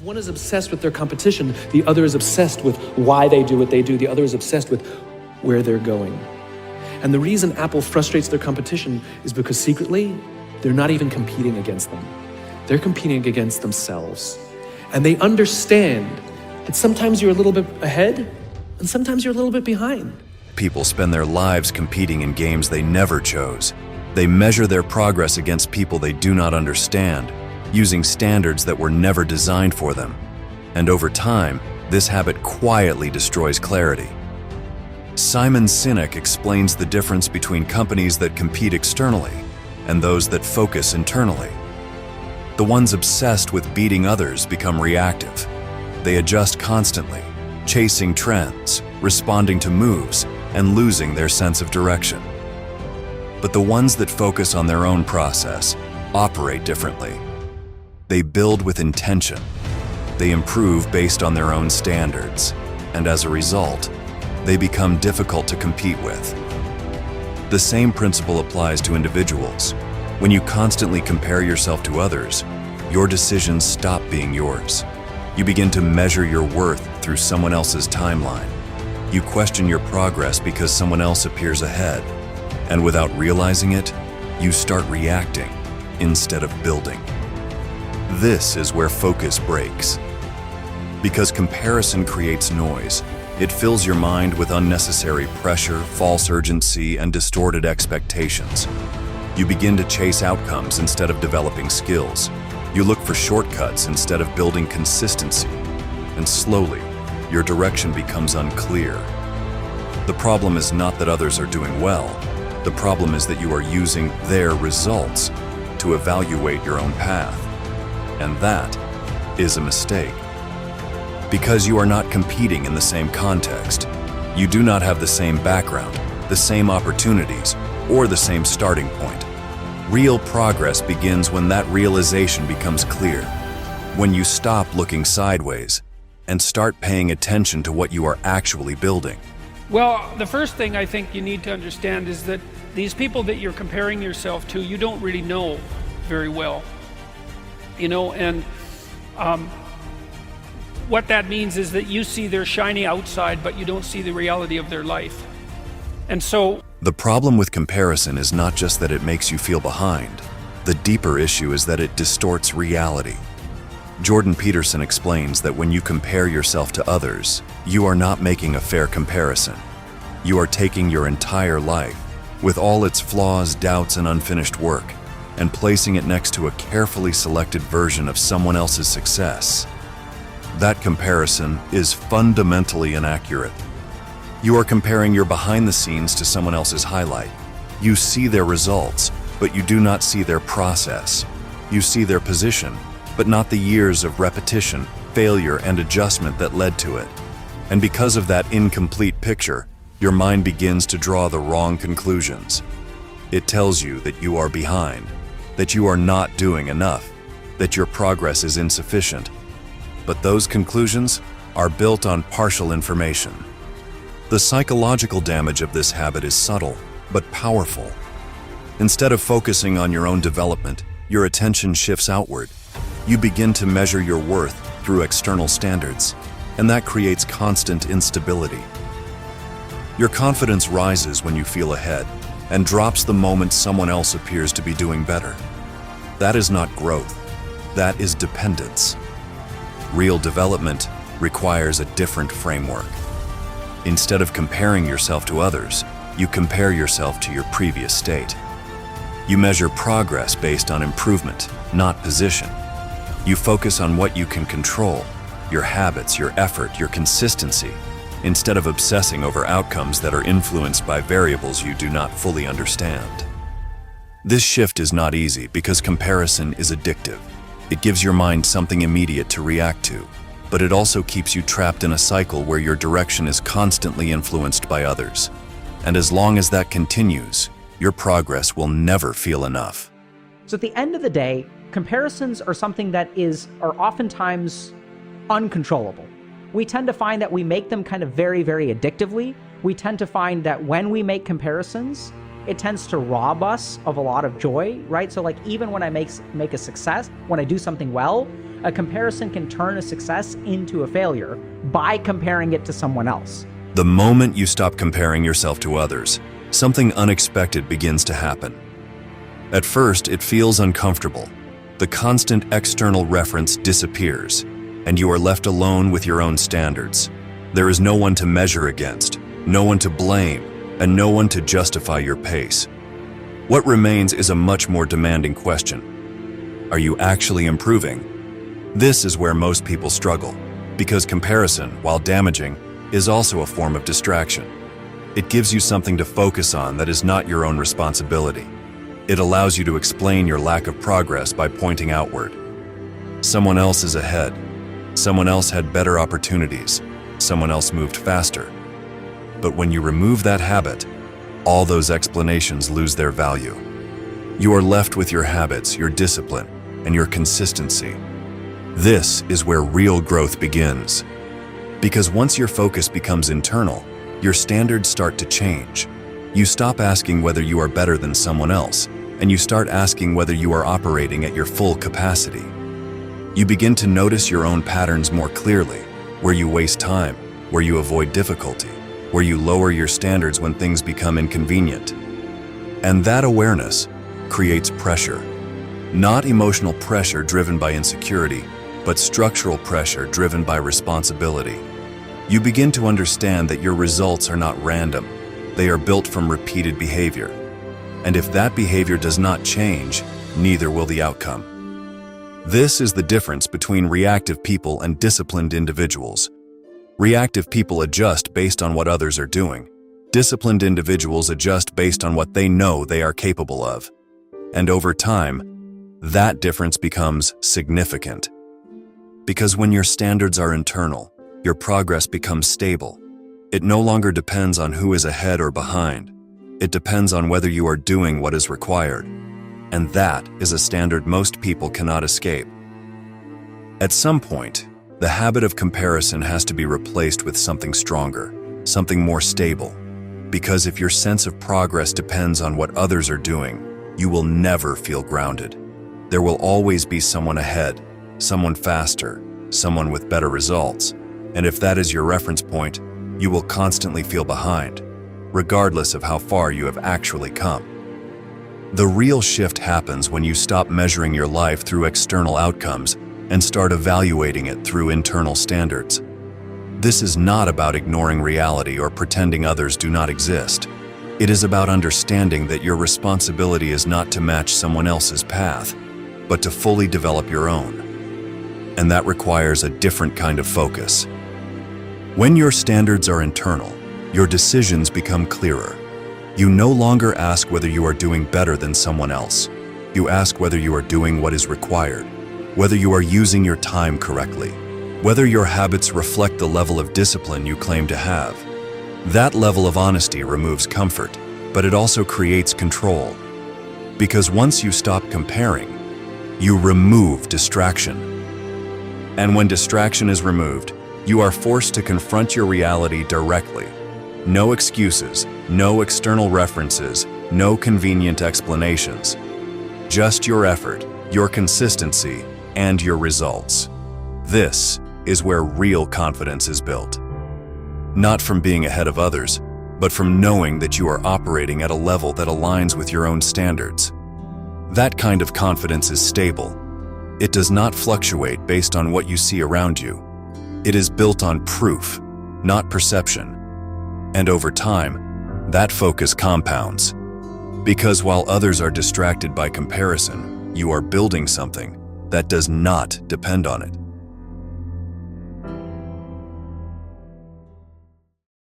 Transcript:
One is obsessed with their competition, the other is obsessed with why they do what they do, the other is obsessed with where they're going. And the reason Apple frustrates their competition is because secretly, they're not even competing against them. They're competing against themselves. And they understand that sometimes you're a little bit ahead and sometimes you're a little bit behind. People spend their lives competing in games they never chose. They measure their progress against people they do not understand, using standards that were never designed for them. And over time, this habit quietly destroys clarity. Simon Sinek explains the difference between companies that compete externally and those that focus internally. The ones obsessed with beating others become reactive. They adjust constantly, chasing trends, responding to moves, and losing their sense of direction. But the ones that focus on their own process operate differently. They build with intention. They improve based on their own standards, and as a result, they become difficult to compete with. The same principle applies to individuals. When you constantly compare yourself to others, your decisions stop being yours. You begin to measure your worth through someone else's timeline. You question your progress because someone else appears ahead, and without realizing it, you start reacting instead of building. This is where focus breaks. Because comparison creates noise, it fills your mind with unnecessary pressure, false urgency, and distorted expectations. You begin to chase outcomes instead of developing skills. You look for shortcuts instead of building consistency. And slowly, your direction becomes unclear. The problem is not that others are doing well. The problem is that you are using their results to evaluate your own path. And that is a mistake. Because you are not competing in the same context. You do not have the same background, the same opportunities, or the same starting point. Real progress begins when that realization becomes clear, when you stop looking sideways and start paying attention to what you are actually building. Well, the first thing I think you need to understand is that these people that you're comparing yourself to, you don't really know very well. And what that means is that you see their shiny outside, but you don't see the reality of their life. And so the problem with comparison is not just that it makes you feel behind. The deeper issue is that it distorts reality. Jordan Peterson explains that when you compare yourself to others, you are not making a fair comparison. You are taking your entire life, with all its flaws, doubts, and unfinished work, and placing it next to a carefully selected version of someone else's success. That comparison is fundamentally inaccurate. You are comparing your behind the scenes to someone else's highlight. You see their results, but you do not see their process. You see their position, but not the years of repetition, failure, and adjustment that led to it. And because of that incomplete picture, your mind begins to draw the wrong conclusions. It tells you that you are behind, that you are not doing enough, that your progress is insufficient. But those conclusions are built on partial information. The psychological damage of this habit is subtle, but powerful. Instead of focusing on your own development, your attention shifts outward. You begin to measure your worth through external standards, and that creates constant instability. Your confidence rises when you feel ahead, and drops the moment someone else appears to be doing better. That is not growth, that is dependence. Real development requires a different framework. Instead of comparing yourself to others, you compare yourself to your previous state. You measure progress based on improvement, not position. You focus on what you can control, your habits, your effort, your consistency, instead of obsessing over outcomes that are influenced by variables you do not fully understand. This shift is not easy because comparison is addictive. It gives your mind something immediate to react to, but it also keeps you trapped in a cycle where your direction is constantly influenced by others. And as long as that continues, your progress will never feel enough. So at the end of the day, comparisons are something that are oftentimes uncontrollable. We tend to find that we make them kind of very, very addictively. We tend to find that when we make comparisons, it tends to rob us of a lot of joy, right? So like even when I make a success, when I do something well, a comparison can turn a success into a failure by comparing it to someone else. The moment you stop comparing yourself to others, something unexpected begins to happen. At first, it feels uncomfortable. The constant external reference disappears, and you are left alone with your own standards. There is no one to measure against, no one to blame, and no one to justify your pace. What remains is a much more demanding question. Are you actually improving? This is where most people struggle, because comparison, while damaging, is also a form of distraction. It gives you something to focus on that is not your own responsibility. It allows you to explain your lack of progress by pointing outward. Someone else is ahead. Someone else had better opportunities. Someone else moved faster. But when you remove that habit, all those explanations lose their value. You are left with your habits, your discipline, and your consistency. This is where real growth begins. Because once your focus becomes internal, your standards start to change. You stop asking whether you are better than someone else, and you start asking whether you are operating at your full capacity. You begin to notice your own patterns more clearly, where you waste time, where you avoid difficulty, where you lower your standards when things become inconvenient. And that awareness creates pressure. Not emotional pressure driven by insecurity, but structural pressure driven by responsibility. You begin to understand that your results are not random. They are built from repeated behavior. And if that behavior does not change, neither will the outcome. This is the difference between reactive people and disciplined individuals. Reactive people adjust based on what others are doing. Disciplined individuals adjust based on what they know they are capable of. And over time, that difference becomes significant. Because when your standards are internal, your progress becomes stable. It no longer depends on who is ahead or behind. It depends on whether you are doing what is required. And that is a standard most people cannot escape. At some point, the habit of comparison has to be replaced with something stronger, something more stable. Because if your sense of progress depends on what others are doing, you will never feel grounded. There will always be someone ahead, someone faster, someone with better results. And if that is your reference point, you will constantly feel behind, regardless of how far you have actually come. The real shift happens when you stop measuring your life through external outcomes and start evaluating it through internal standards. This is not about ignoring reality or pretending others do not exist. It is about understanding that your responsibility is not to match someone else's path, but to fully develop your own. And that requires a different kind of focus. When your standards are internal, your decisions become clearer. You no longer ask whether you are doing better than someone else. You ask whether you are doing what is required, whether you are using your time correctly, whether your habits reflect the level of discipline you claim to have. That level of honesty removes comfort, but it also creates control. Because once you stop comparing, you remove distraction. And when distraction is removed, you are forced to confront your reality directly. No excuses, no external references, no convenient explanations. Just your effort, your consistency, and your results. This is where real confidence is built. Not from being ahead of others, but from knowing that you are operating at a level that aligns with your own standards. That kind of confidence is stable. It does not fluctuate based on what you see around you. It is built on proof, not perception. And over time, that focus compounds. Because while others are distracted by comparison, you are building something that does not depend on it.